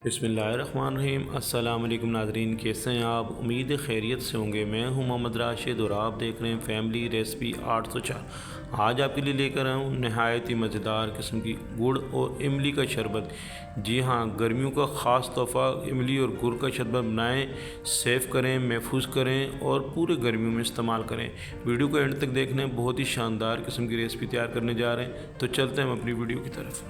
बिस्मिल्लाहिर्रहमानिर्रहीम। अस्सलाम वालेकुम नाज़रीन, कैसे हैं आप? उम्मीद है खैरियत से होंगे। मैं हूं मोहम्मद राशिद और आप देख रहे हैं फैमिली रेसिपी 804। आज आपके लिए लेकर आया हूं नहायत ही मज़ेदार किस्म की गुड़ और इमली का शरबत। जी हाँ, गर्मियों का ख़ास तोहफ़ा इमली और गुड़ का शरबत बनाएं, सेव करें, महफूज करें और पूरे गर्मियों में इस्तेमाल करें। वीडियो को एंड तक देखना है, बहुत ही शानदार किस्म की रेसिपी तैयार करने जा रहे हैं। तो चलते हैं हम अपनी वीडियो की तरफ।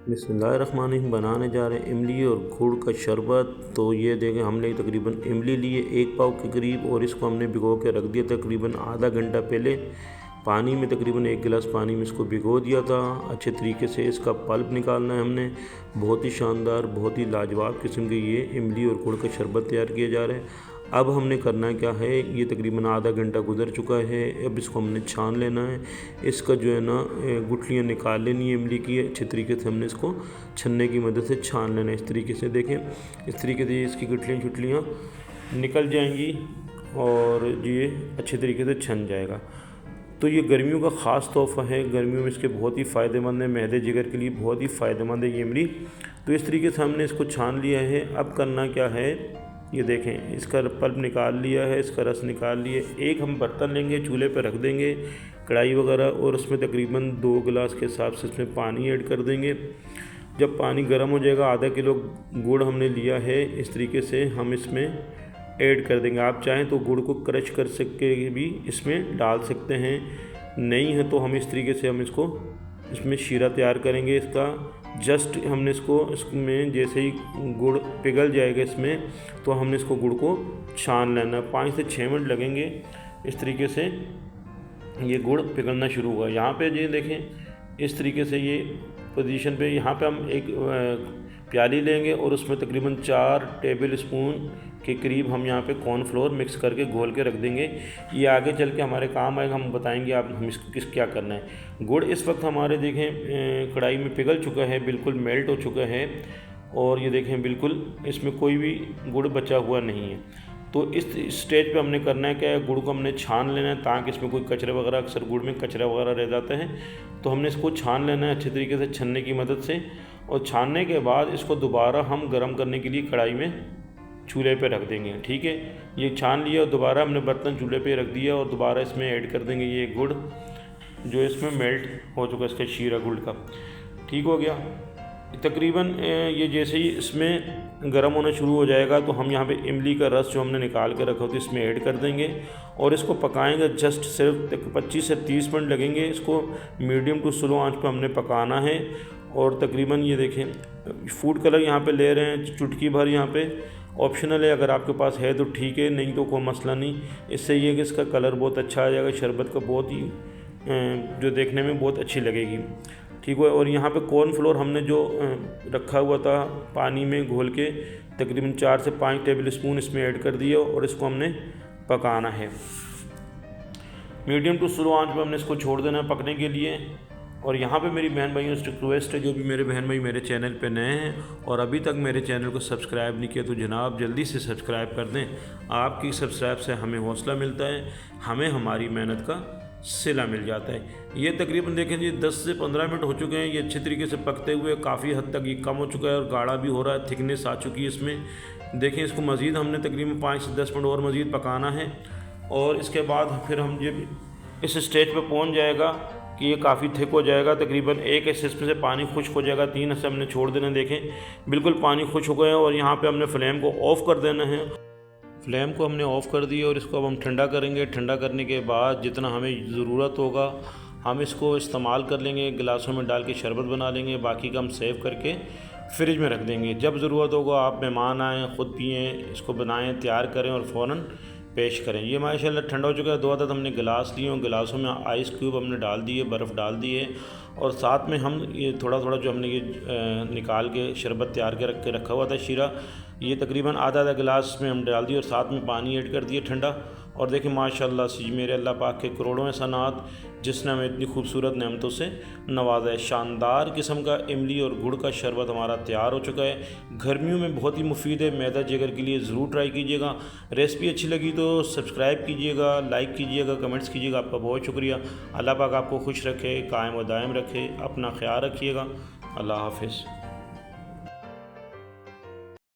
बिस्मिल्लाहिर्रहमानिर्रहीम। बनाने जा रहे हैं इमली और गुड़ का शरबत। तो ये देखें, हमने तकरीबन इमली लिए 1 पाव के करीब और इसको हमने भिगो के रख दिया तकरीबन आधा घंटा पहले पानी में। तकरीबन 1 गिलास पानी में इसको भिगो दिया था। अच्छे तरीके से इसका पल्प निकालना है हमने। बहुत ही शानदार, बहुत ही लाजवाब किस्म के ये इमली और गुड़ का शरबत तैयार किए जा रहे हैं। अब हमने करना क्या है, ये तकरीबन आधा घंटा गुजर चुका है। अब इसको हमने छान लेना है। इसका जो है ना गुठलियाँ निकाल लेनी है इमली की। अच्छे तरीके से हमने इसको छन्ने की मदद से छान लेना है। इस तरीके से देखें, इस तरीके से इसकी गुठलियाँ छुटलियाँ निकल जाएंगी और ये अच्छे तरीके से छन जाएगा। तो ये गर्मियों का ख़ास तोहफ़ा है। गर्मियों में इसके बहुत ही फ़ायदेमंद है, मैदे जिगर के लिए बहुत ही फ़ायदेमंद है ये इमली। तो इस तरीके से हमने इसको छान लिया है। अब करना क्या है, ये देखें, इसका पल्प निकाल लिया है, इसका रस निकाल लिए। एक हम बर्तन लेंगे, चूल्हे पर रख देंगे कढ़ाई वगैरह, और उसमें तकरीबन 2 गिलास के हिसाब से इसमें पानी ऐड कर देंगे। जब पानी गर्म हो जाएगा, आधा किलो गुड़ हमने लिया है, इस तरीके से हम इसमें ऐड कर देंगे। आप चाहें तो गुड़ को क्रश कर सके भी इसमें डाल सकते हैं, नहीं है तो हम इस तरीके से हम इसमें शीरा तैयार करेंगे इसका। जस्ट हमने इसमें जैसे ही गुड़ पिघल जाएगा इसमें, तो हमने इसको गुड़ को छान लेना। 5 से 6 मिनट लगेंगे। इस तरीके से ये गुड़ पिघलना शुरू हुआ। यहाँ पे ये देखें, इस तरीके से ये पोजीशन पे यहाँ पे हम एक प्याली लेंगे और उसमें तकरीबन 4 टेबल स्पून के करीब हम यहाँ पे कॉर्नफ्लोर मिक्स करके घोल के रख देंगे। ये आगे चल के हमारे काम आएगा, हम बताएंगे आप हम इसको क्या करना है। गुड़ इस वक्त हमारे देखें कढ़ाई में पिघल चुका है, बिल्कुल मेल्ट हो चुका है। और ये देखें, बिल्कुल इसमें कोई भी गुड़ बचा हुआ नहीं है। तो इस स्टेज पे हमने करना है क्या है, गुड़ को हमने छान लेना है ताकि इसमें कोई कचरे वगैरह, अक्सर गुड़ में कचरा वगैरह रह जाते हैं, तो हमने इसको छान लेना है अच्छे तरीके से छन्ने की मदद से। और छानने के बाद इसको दोबारा हम गर्म करने के लिए कढ़ाई में चूल्हे पे रख देंगे। ठीक है, ये छान लिया और दोबारा हमने बर्तन चूल्हे पे रख दिया और दोबारा इसमें ऐड कर देंगे ये गुड़ जो इसमें मेल्ट हो चुका है, इसका शीरा गुड़ का। ठीक हो गया। तकरीबन ये जैसे ही इसमें गर्म होना शुरू हो जाएगा, तो हम यहाँ पे इमली का रस जो हमने निकाल के रखा हो तो इसमें ऐड कर देंगे और इसको पकाएंगे। जस्ट सिर्फ 25 से 30 मिनट लगेंगे। इसको मीडियम टू स्लो आंच पे हमने पकाना है। और तकरीबन ये देखें, फूड कलर यहाँ पे ले रहे हैं चुटकी भर, यहाँ पे ऑप्शनल है, अगर आपके पास है तो ठीक है, नहीं तो कोई मसला नहीं। इससे ये कि इसका कलर बहुत अच्छा आ जाएगा, शरबत का बहुत ही जो देखने में बहुत अच्छी लगेगी। ठीक है। और यहाँ पे कॉर्नफ्लोर हमने जो रखा हुआ था पानी में घोल के, तकरीबन 4 से 5 टेबल स्पून इसमें ऐड कर दिया और इसको हमने पकाना है। मीडियम टू स्लो आंच पे हमने इसको छोड़ देना है पकने के लिए। और यहाँ पे मेरी बहन भाइयों से रिक्वेस्ट है, जो भी मेरे बहन भाई मेरे चैनल पे नए हैं और अभी तक मेरे चैनल को सब्सक्राइब नहीं किया, तो जनाब जल्दी से सब्सक्राइब कर दें। आपकी सब्सक्राइब से हमें हौसला मिलता है, हमें हमारी मेहनत का सिला मिल जाता है। ये तकरीबन देखें जी 10 से 15 मिनट हो चुके हैं ये अच्छे तरीके से पकते हुए। काफ़ी हद तक ये कम हो चुका है और गाढ़ा भी हो रहा है, थिकनेस आ चुकी है इसमें। देखें, इसको मज़ीद हमने तकरीबन 5 से 10 मिनट और मज़ीद पकाना है। और इसके बाद फिर हम जब इस स्टेज पर पहुँच जाएगा कि ये काफ़ी थिक हो जाएगा, तकरीबन एक हिस्से से पानी खुश्क हो जाएगा, 3 हिस्से हमने छोड़ देना। देखें, बिल्कुल पानी खुश्क हो गए हैं और यहाँ पे हमने फ्लेम को ऑफ़ कर देना है। फ्लेम को हमने ऑफ़ कर दिया और इसको अब हम ठंडा करेंगे। ठंडा करने के बाद जितना हमें ज़रूरत होगा हम इसको इस्तेमाल कर लेंगे, गिलासों में डाल के शरबत बना लेंगे। बाकी का हम सेव करके फ्रिज में रख देंगे। जब ज़रूरत होगा आप मेहमान आएँ, ख़ुद पिएँ, इसको बनाएँ, तैयार करें और फ़ौरन पेश करें। ये माशाल्लाह ठंडा हो चुका है। 2 अदद हमने गिलास लिए और गिलासों में आइस क्यूब हमने डाल दिए, बर्फ़ डाल दिए और साथ में हम ये थोड़ा थोड़ा जो हमने ये निकाल के शरबत तैयार के रखा हुआ था शीरा, ये तकरीबन आधा गिलास में हम डाल दिए और साथ में पानी ऐड कर दिए ठंडा। और देखिए माशाल्लाह से मेरे अल्लाह पाक के करोड़ों एहसानात जिसने हमें इतनी खूबसूरत नेमतों से नवाजा है। शानदार किस्म का इमली और गुड़ का शरबत हमारा तैयार हो चुका है। गर्मियों में बहुत ही मुफीद है, मैदा जिगर के लिए ज़रूर ट्राई कीजिएगा। रेसिपी अच्छी लगी तो सब्सक्राइब कीजिएगा, लाइक कीजिएगा, कमेंट्स कीजिएगा। आपका बहुत शुक्रिया। अल्लाह पाक आपको खुश रखे, कायम व दायम रखे। अपना ख्याल रखिएगा। अल्लाह हाफिज़।